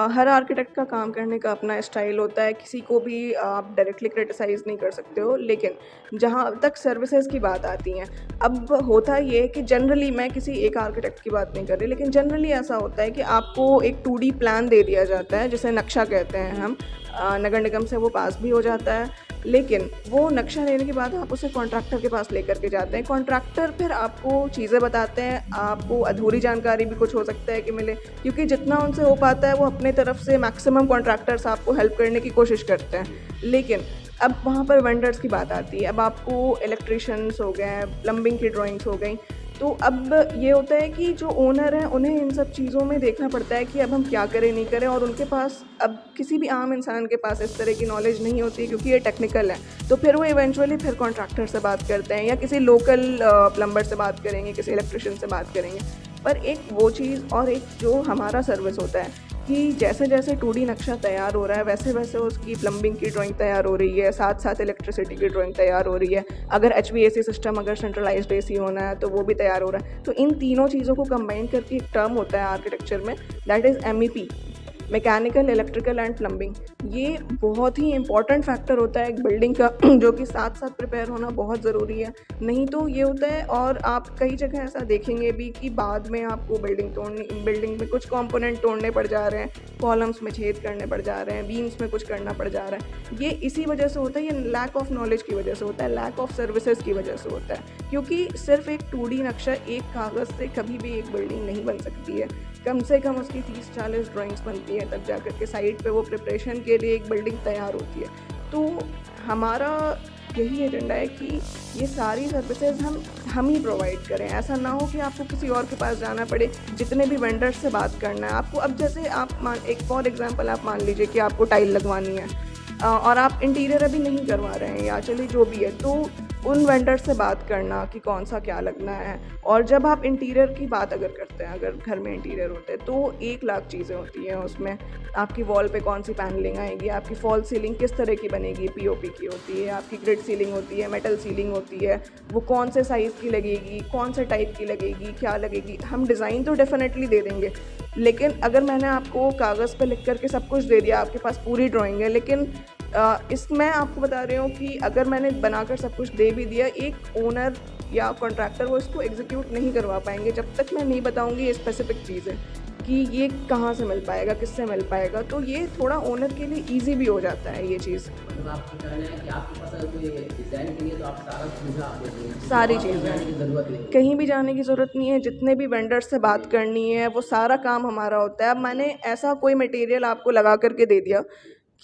हर architect का काम करने का अपना स्टाइल होता है, किसी को भी आप डायरेक्टली क्रिटिसाइज़ नहीं कर सकते हो। लेकिन जहाँ तक सर्विसेज़ की बात आती हैं, अब होता ये है कि जनरली मैं किसी एक आर्किटेक्ट की बात नहीं कर रही, लेकिन जनरली ऐसा होता है कि आपको एक 2D प्लान दे दिया जाता है, जिसे नक्शा कहते हैं हम। नगर निगम से वो पास भी हो जाता है, लेकिन वो नक्शा लेने के बाद आप उसे कॉन्ट्रैक्टर के पास लेकर के जाते हैं। कॉन्ट्रैक्टर फिर आपको चीज़ें बताते हैं, आपको अधूरी जानकारी भी कुछ हो सकता है कि मिले, क्योंकि जितना उनसे हो पाता है वो अपने तरफ से मैक्सिमम कॉन्ट्रैक्टर्स आपको हेल्प करने की कोशिश करते हैं। लेकिन अब वहाँ पर वेंडर्स की बात आती है। अब आपको इलेक्ट्रिशियंस हो गए, प्लम्बिंग की ड्राइंग्स हो गई, तो अब ये होता है कि जो ओनर हैं उन्हें इन सब चीज़ों में देखना पड़ता है कि अब हम क्या करें नहीं करें, और उनके पास अब किसी भी आम इंसान के पास इस तरह की नॉलेज नहीं होती है, क्योंकि ये टेक्निकल है। तो फिर वो इवेंचुअली फिर कॉन्ट्रैक्टर से बात करते हैं या किसी लोकल प्लम्बर से बात करेंगे, किसी इलेक्ट्रिशियन से बात करेंगे। पर एक वो चीज़ और एक जो हमारा सर्विस होता है कि जैसे-जैसे 2D नक्शा तैयार हो रहा है, वैसे-वैसे उसकी प्लम्बिंग की ड्राइंग तैयार हो रही है, साथ-साथ इलेक्ट्रिसिटी की ड्राइंग तैयार हो रही है। अगर एचवीएसी सिस्टम, अगर सेंट्रलाइज़्ड एसी होना है, तो वो भी तैयार हो रहा है। तो इन तीनों चीज़ों को कंबाइन करके एक टर्म होता है आर्किटेक्चर में, that is MEP, mechanical, electrical and plumbing. ये बहुत ही इंपॉर्टेंट फैक्टर होता है एक बिल्डिंग का, जो कि साथ-साथ प्रिपेयर होना बहुत ज़रूरी है। नहीं तो ये होता है, और आप कई जगह ऐसा देखेंगे भी कि बाद में आपको बिल्डिंग में कुछ कंपोनेंट तोड़ने पड़ जा रहे हैं, कॉलम्स में छेद करने पड़ जा रहे हैं, बीम्स में कुछ करना पड़ जा रहा है। ये इसी वजह से होता है, ये लैक ऑफ नॉलेज की वजह से होता है, लैक ऑफ सर्विसेज की वजह से होता है। क्योंकि सिर्फ एक 2D नक्शा एक कागज़ से कभी भी एक बिल्डिंग नहीं बन सकती है। कम से कम उसकी 30-40 ड्राइंग्स बनती है, तब जाकर के साइट पे वो प्रिपरेशन के लिए एक बिल्डिंग तैयार होती है। तो हमारा यही एजेंडा है कि ये सारी सर्विसेज हम ही प्रोवाइड करें। ऐसा ना हो कि आपको किसी और के पास जाना पड़े, जितने भी वेंडर्स से बात करना है आपको। अब जैसे एक फॉर एग्जांपल आप मान लीजिए कि आपको टाइल लगवानी है, और आप इंटीरियर अभी नहीं करवा रहे हैं, या चलिए जो भी है, तो उन वेंडर से बात करना कि कौन सा क्या लगना है। और जब आप इंटीरियर की बात अगर करते हैं, अगर घर में इंटीरियर होते हैं, तो 1 लाख चीज़ें होती हैं उसमें। आपकी वॉल पे कौन सी पैनलिंग आएगी, आपकी फॉल सीलिंग किस तरह की बनेगी, पीओपी की होती है, आपकी ग्रिड सीलिंग होती है, मेटल सीलिंग होती है, वो कौन से साइज़ की लगेगी, कौन से टाइप की लगेगी, क्या लगेगी। हम डिज़ाइन तो डेफिनेटली दे देंगे, लेकिन अगर मैंने आपको कागज़ पे लिख कर के सब कुछ दे दिया, आपके पास पूरी ड्राइंग है, लेकिन इसमें आपको बता रही हूँ कि अगर मैंने बनाकर सब कुछ दे भी दिया, एक ओनर या कॉन्ट्रैक्टर वो इसको एग्जीक्यूट नहीं करवा पाएंगे जब तक मैं नहीं बताऊँगी ये स्पेसिफिक चीज़ें कि ये कहाँ से मिल पाएगा, किससे मिल पाएगा। तो ये थोड़ा ओनर के लिए ईजी भी हो जाता है ये चीज़। मतलब आपका कहना है कि आपके पास अगर कोई डिज़ाइन के लिए तो आप सारा सुविधा आप देते हैं, किसी सारी और को जाने की चीज़ें, ज़रूरत नहीं है। कहीं भी जाने की ज़रूरत नहीं है, जितने भी वेंडर से बात करनी है वो सारा काम हमारा होता है। अब मैंने ऐसा कोई मटेरियल आपको लगा करके दे दिया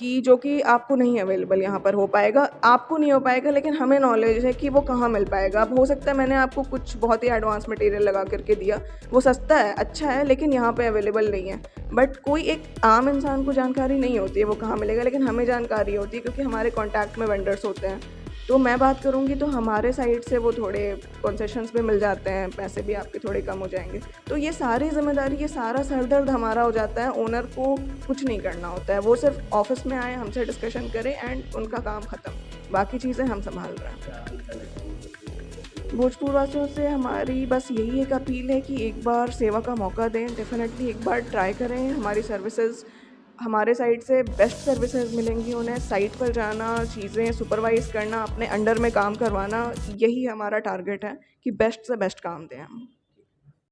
कि जो कि आपको नहीं अवेलेबल यहाँ पर हो पाएगा, आपको नहीं हो पाएगा, लेकिन हमें नॉलेज है कि वो कहाँ मिल पाएगा। अब हो सकता है मैंने आपको कुछ बहुत ही एडवांस मटेरियल लगा करके दिया, वो सस्ता है, अच्छा है, लेकिन यहाँ पे अवेलेबल नहीं है। बट कोई एक आम इंसान को जानकारी नहीं होती है वो कहाँ मिलेगा, लेकिन हमें जानकारी होती है क्योंकि हमारे कॉन्टैक्ट में वेंडर्स होते हैं। तो मैं बात करूँगी तो हमारे साइड से वो थोड़े कंसेशंस भी मिल जाते हैं, पैसे भी आपके थोड़े कम हो जाएँगे। तो ये सारी ज़िम्मेदारी, ये सारा सर-दर्द हमारा हो जाता है, ओनर को कुछ नहीं करना होता है। वो सिर्फ़ ऑफ़िस में आएँ, हमसे डिस्कशन करें एंड उनका काम ख़त्म। बाकी चीज़ें हम सँभाल रहे हैं। भोजपुर वासियों से हमारी बस यही एक अपील है कि एक बार सेवा का मौका दें, डेफ़िनेटली एक बार ट्राई करें। हमारी सर्विसेज़, हमारे साइड से बेस्ट सर्विसेज मिलेंगी उन्हें। साइट पर जाना, चीज़ें सुपरवाइज़ करना, अपने अंडर में काम करवाना, यही हमारा टारगेट है कि बेस्ट से बेस्ट काम दें हम।